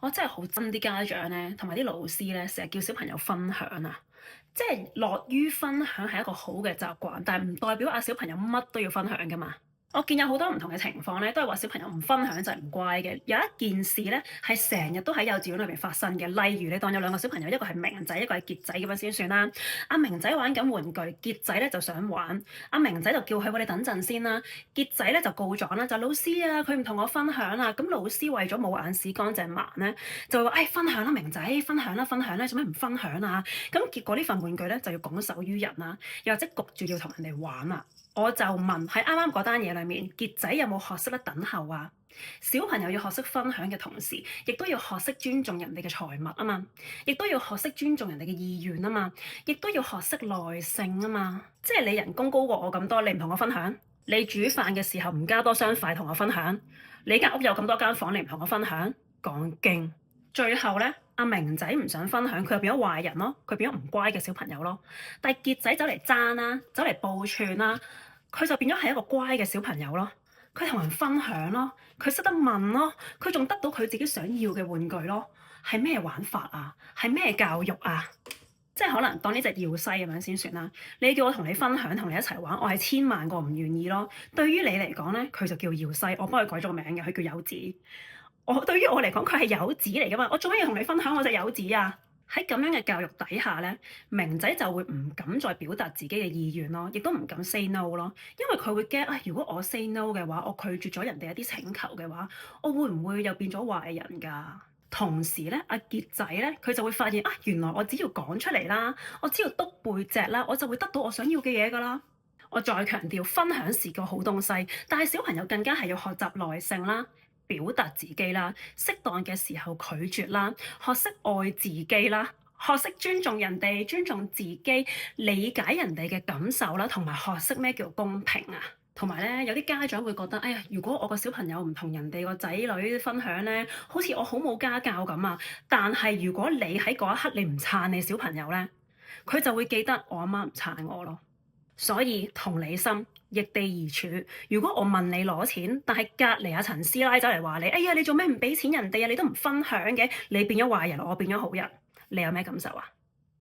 我真係好憎啲家長咧，同埋啲老師咧，成日叫小朋友分享啊！即係樂於分享係一個好嘅習慣，但係唔代表小朋友乜都要分享噶嘛。我見有好多唔同嘅情況咧，都係話小朋友唔分享就係唔乖嘅。有一件事咧，係成日都喺幼稚園裏邊發生嘅。例如你當有兩個小朋友，一個係明仔，一個係傑仔咁樣先算啦。阿明仔玩緊玩具，傑仔咧就想玩。阿明仔就叫佢：喂，你等陣先啦。傑仔咧就告狀啦，就老師啊，佢唔同我分享啊。咁老師為咗冇眼屎乾淨盲咧，就話：分享啦，明仔，分享啦，分享啦，做咩唔分享啊？咁結果呢份玩具咧就要拱手於人啦，又或者焗住要同人哋玩啊。我就問喺啱啱嗰單嘢裏面，傑仔有冇學識得等候啊？小朋友要學識分享嘅同時，亦都要學識尊重人哋嘅財物啊嘛，亦都要學識尊重人哋嘅意願啊嘛，亦都要學識耐性啊嘛。即係你人工高過我咁多，你唔同我分享；你煮飯嘅時候唔加多雙筷同我分享；你間屋有咁多間房，你唔同我分享，講經。最後咧，阿明仔唔想分享，佢就變咗壞人咯，佢變咗唔乖嘅小朋友咯。但係傑仔走嚟爭啦，走嚟報串啦，佢就變咗係一個乖嘅小朋友咯。佢同人分享咯，佢識得問咯，佢仲得到佢自己想要嘅玩具咯。係咩玩法啊？係咩教育啊？即係可能當呢隻耀西咁樣先算啦。你叫我同你分享，同你一齊玩，我係千萬個唔願意咯。對於你嚟講咧，佢就叫耀西，我幫佢改咗個名嘅，佢叫柚子。對於我嚟講，佢係柚子嚟噶嘛，我做咩要同你分享我隻柚子啊？喺咁樣嘅教育底下咧，明仔就會唔敢再表達自己嘅意願咯，亦都唔敢 say no 咯，因為佢會驚啊，如果我 say no 嘅話，我拒絕咗人哋一啲請求嘅話，我會唔會又變咗壞人㗎？同時咧，阿傑仔咧，佢就會發現啊，原來我只要講出嚟啦，我只要篤背脊啦，我就會得到我想要嘅嘢㗎啦。我再強調，分享是個好東西，但係小朋友更加係要學習耐性啦。表達自己啦，適當嘅時候拒絕啦，學識愛自己啦，學識尊重人哋，尊重自己，理解人哋嘅感受啦，同埋學識咩叫公平啊。同埋咧，有啲家長會覺得，哎呀，如果我個小朋友唔同人哋個仔女分享咧，好似我好冇家教咁啊。但係如果你喺嗰一刻你唔撐你小朋友咧，佢就會記得我阿媽唔撐我咯。所以同理心，易地而處。如果我問你攞錢，但係隔離阿陳師奶走嚟話你，哎呀，你做咩唔俾錢人哋啊？你都唔分享嘅，你變咗壞人，我變咗好人，你有咩感受啊？